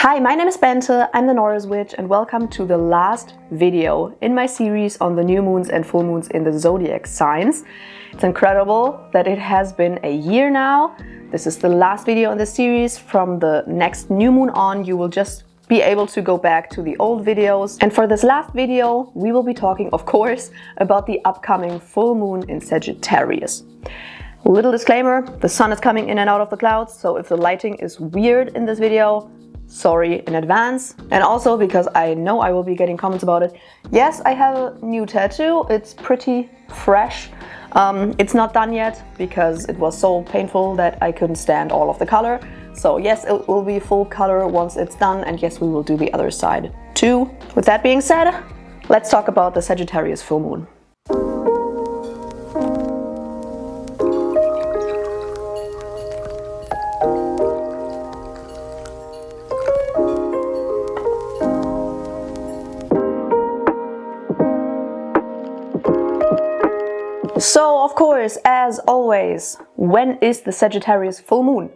Hi, my name is Bente, I'm the Norris Witch, and welcome to the last video in my series on the new moons and full moons in the Zodiac signs. It's incredible that it has been a year now. This is the last video in the series. From the next new moon on, you will just be able to go back to the old videos. And for this last video, we will be talking, of course, about the upcoming full moon in Sagittarius. Little disclaimer, the sun is coming in and out of the clouds, so if the lighting is weird in this video, sorry in advance. And also because I know I will be getting comments about it. Yes, I have a new tattoo. It's pretty fresh. It's not done yet because it was so painful that I couldn't stand all of the color. So yes, it will be full color once it's done, and yes, we will do the other side too. With that being said, let's talk about the Sagittarius full moon. So, of course, as always, when is the Sagittarius full moon?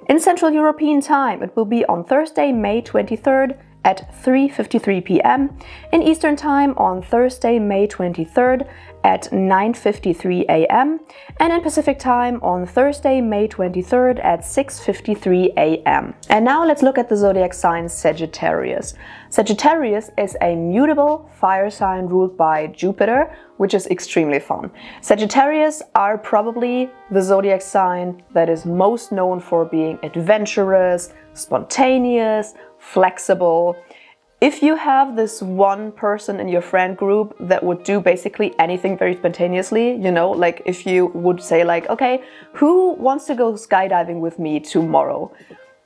In Central European time, it will be on Thursday, May 23rd at 3:53 p.m. In Eastern time on Thursday, May 23rd at 9:53 a.m. and in Pacific time on Thursday, May 23rd at 6:53 a.m. And now let's look at the zodiac sign Sagittarius. Sagittarius is a mutable fire sign ruled by Jupiter, which is extremely fun. Sagittarius are probably the zodiac sign that is most known for being adventurous, spontaneous, flexible. If you have this one person in your friend group that would do basically anything very spontaneously, you know, like if you would say like, okay, who wants to go skydiving with me tomorrow?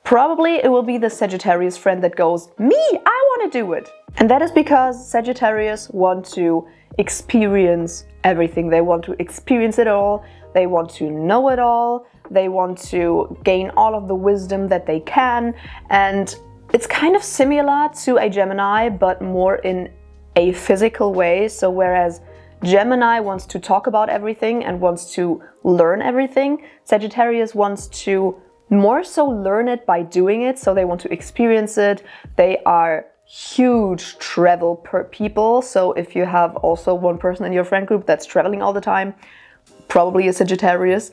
Probably it will be the Sagittarius friend that goes, me, I want to do it. And that is because Sagittarius want to experience everything. They want to experience it all. They want to know it all. They want to gain all of the wisdom that they can. And it's kind of similar to a Gemini, but more in a physical way. So whereas Gemini wants to talk about everything and wants to learn everything, Sagittarius wants to more so learn it by doing it. So they want to experience it. They are huge travel people. So if you have also one person in your friend group that's traveling all the time, probably a Sagittarius.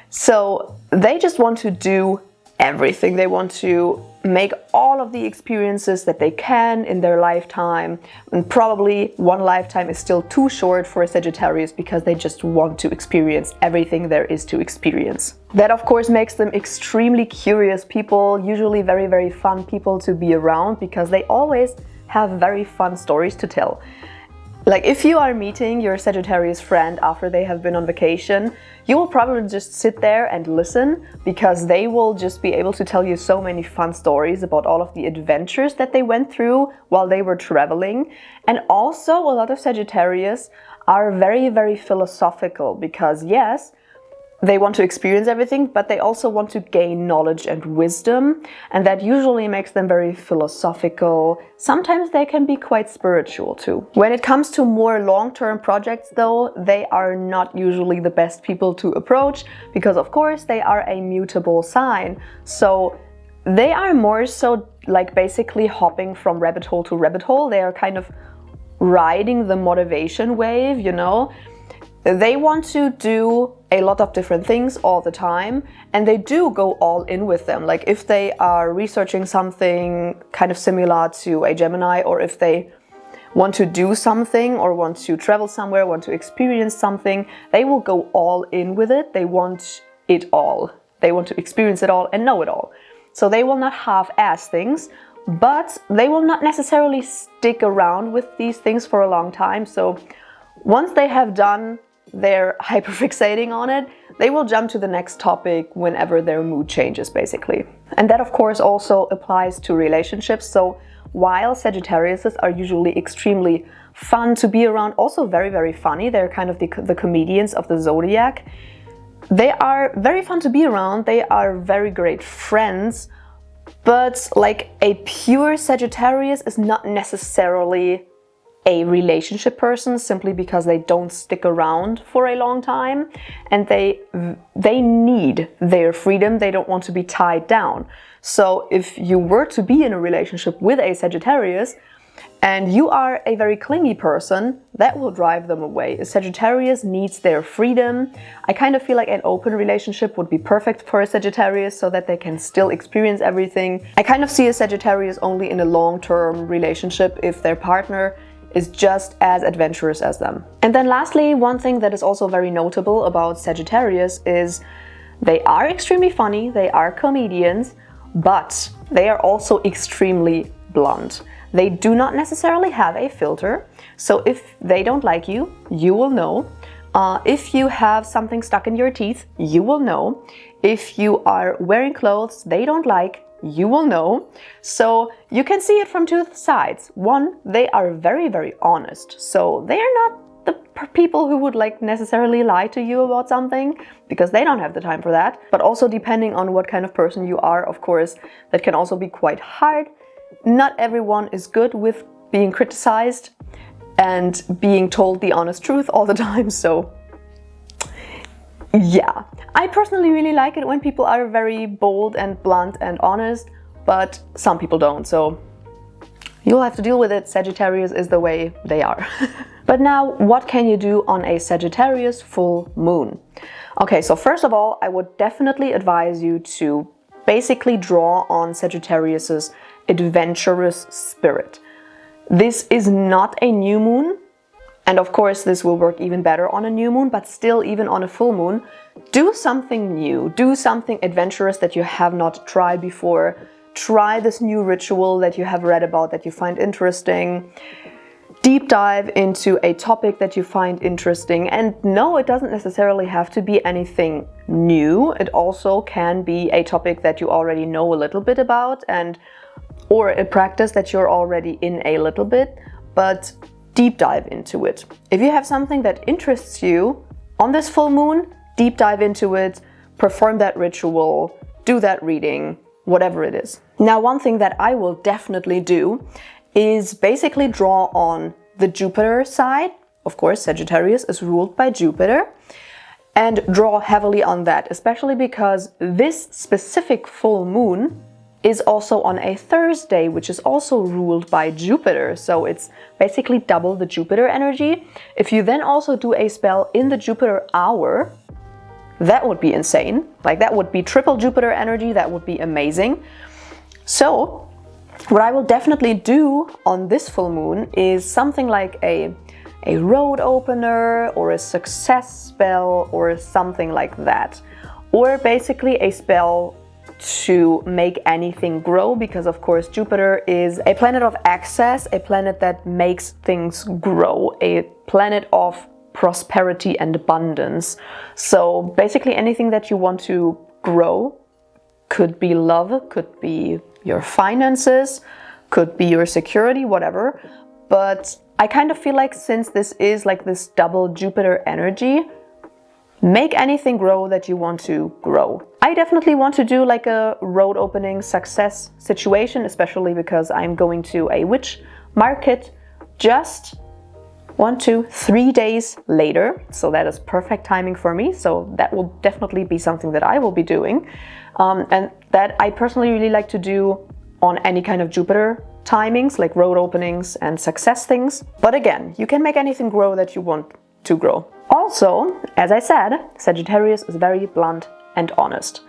So they just want to do everything. They want to make all of the experiences that they can in their lifetime. And probably one lifetime is still too short for a Sagittarius because they just want to experience everything there is to experience. That of course makes them extremely curious people, usually very, very fun people to be around because they always have very fun stories to tell. Like if you are meeting your Sagittarius friend after they have been on vacation, you will probably just sit there and listen because they will just be able to tell you so many fun stories about all of the adventures that they went through while they were traveling. And also a lot of Sagittarius are very, very philosophical because yes, they want to experience everything, but they also want to gain knowledge and wisdom, and that usually makes them very philosophical. Sometimes they can be quite spiritual too. When it comes to more long-term projects though, they are not usually the best people to approach because of course they are a mutable sign. So they are more so like basically hopping from rabbit hole to rabbit hole. They are kind of riding the motivation wave, you know. They want to do a lot of different things all the time, and they do go all in with them. Like if they are researching something kind of similar to a Gemini, or if they want to do something or want to travel somewhere, want to experience something, they will go all in with it. They want it all. They want to experience it all and know it all. So they will not half-ass things, but they will not necessarily stick around with these things for a long time. So once they have done they're hyperfixating on it, they will jump to the next topic whenever their mood changes, basically. And that, of course, also applies to relationships. So while Sagittariuses are usually extremely fun to be around, also very, very funny, they're kind of the comedians of the zodiac. They are very fun to be around. They are very great friends, but like a pure Sagittarius is not necessarily a relationship person simply because they don't stick around for a long time, and they need their freedom. They don't want to be tied down. So if you were to be in a relationship with a Sagittarius and you are a very clingy person, that will drive them away. A Sagittarius needs their freedom. I kind of feel like an open relationship would be perfect for a Sagittarius so that they can still experience everything. I kind of see a Sagittarius only in a long-term relationship if their partner is just as adventurous as them. And then lastly, one thing that is also very notable about Sagittarius is they are extremely funny, they are comedians, but they are also extremely blunt. They do not necessarily have a filter, so if they don't like you, you will know. If you have something stuck in your teeth, you will know. If you are wearing clothes they don't like, you will know. So you can see it from two sides. One, they are very, very honest. So they are not the people who would like necessarily lie to you about something, because they don't have the time for that. But also depending on what kind of person you are, of course, that can also be quite hard. Not everyone is good with being criticized and being told the honest truth all the time. So yeah, I personally really like it when people are very bold and blunt and honest, but some people don't, so you'll have to deal with it. Sagittarius is the way they are. But now, what can you do on a Sagittarius full moon? Okay, so first of all, I would definitely advise you to basically draw on Sagittarius's adventurous spirit. This is not a new moon, and of course this will work even better on a new moon, but still, even on a full moon, do something new, do something adventurous that you have not tried before. Try this new ritual that you have read about that you find interesting. Deep dive into a topic that you find interesting. And no, it doesn't necessarily have to be anything new. It also can be a topic that you already know a little bit about, or a practice that you're already in a little bit, but deep dive into it. If you have something that interests you on this full moon, deep dive into it, perform that ritual, do that reading, whatever it is. Now, one thing that I will definitely do is basically draw on the Jupiter side. Of course, Sagittarius is ruled by Jupiter, and draw heavily on that, especially because this specific full moon is also on a Thursday, which is also ruled by Jupiter. So it's basically double the Jupiter energy. If you then also do a spell in the Jupiter hour, that would be insane. Like, that would be triple Jupiter energy. That would be amazing. So what I will definitely do on this full moon is something like a road opener or a success spell or something like that. Or basically a spell to make anything grow, because of course Jupiter is a planet of access, a planet that makes things grow, a planet of prosperity and abundance. So basically anything that you want to grow, could be love, could be your finances, could be your security, whatever. But I kind of feel like, since this is like this double Jupiter energy, make anything grow that you want to grow. I definitely want to do like a road opening success situation, especially because I'm going to a witch market just 1, 2, 3 days later. So that is perfect timing for me. So that will definitely be something that I will be doing. And that I personally really like to do on any kind of Jupiter timings, like road openings and success things. But again, you can make anything grow that you want to grow. Also, as I said, Sagittarius is very blunt and honest.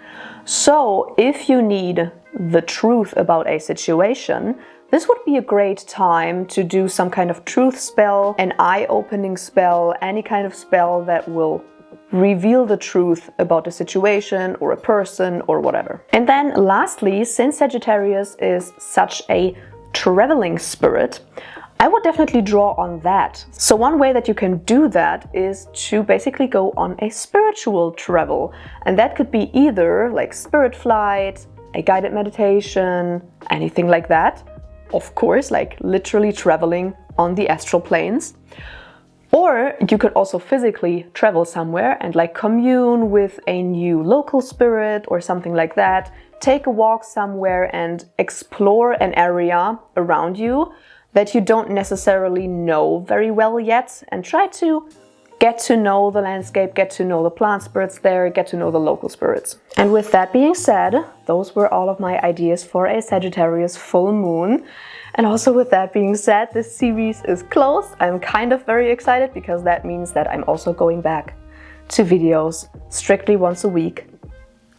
So if you need the truth about a situation, this would be a great time to do some kind of truth spell, an eye-opening spell, any kind of spell that will reveal the truth about a situation or a person or whatever. And then lastly, since Sagittarius is such a traveling spirit, I would definitely draw on that. So one way that you can do that is to basically go on a spiritual travel. And that could be either like spirit flight, a guided meditation, anything like that. Of course, like literally traveling on the astral planes. Or you could also physically travel somewhere and like commune with a new local spirit or something like that. Take a walk somewhere and explore an area around you that you don't necessarily know very well yet, and try to get to know the landscape, get to know the plant spirits there, get to know the local spirits. And with that being said, those were all of my ideas for a Sagittarius full moon. And also with that being said, this series is closed. I'm kind of very excited because that means that I'm also going back to videos strictly once a week,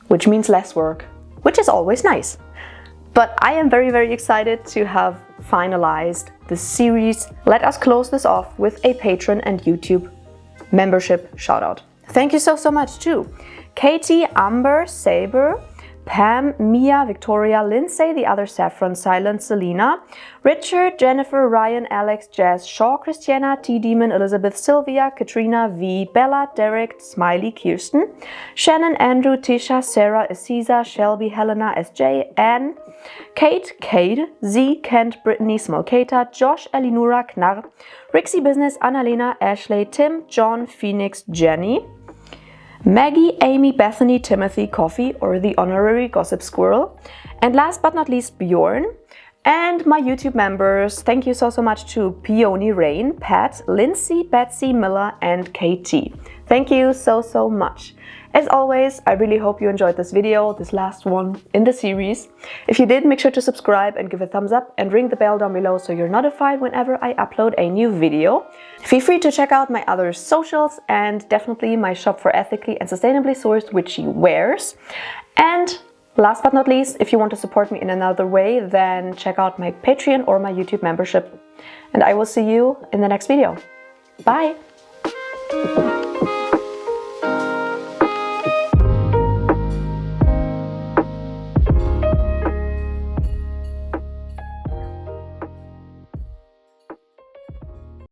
which means less work, which is always nice. But I am very, very excited to have finalized this series. Let us close this off with a Patreon and YouTube membership shout out. Thank you so much to Katie, Amber, Saber, Pam, Mia, Victoria, Lindsay, the other Saffron, Silent, Selena, Richard, Jennifer, Ryan, Alex, Jazz, Shaw, Christiana, T-Demon, Elizabeth, Sylvia, Katrina, V, Bella, Derek, Smiley, Kirsten, Shannon, Andrew, Tisha, Sarah, Aziza, Shelby, Helena, SJ, Anne, Kate, Z, Kent, Brittany, Smolkata, Josh, Elinura, Knarr, Rixie Business, Annalena, Ashley, Tim, John, Phoenix, Jenny, Maggie, Amy, Bethany, Timothy, Coffee, or the honorary Gossip Squirrel, and last but not least Bjorn, and my YouTube members. Thank you so much to Peony Rain, Pat, Lindsay, Betsy, Miller, and KT. Thank you so much. As always, I really hope you enjoyed this video, this last one in the series. If you did, make sure to subscribe and give a thumbs up and ring the bell down below so you're notified whenever I upload a new video. Feel free to check out my other socials and definitely my shop for ethically and sustainably sourced witchy wares. And last but not least, if you want to support me in another way, then check out my Patreon or my YouTube membership. And I will see you in the next video. Bye!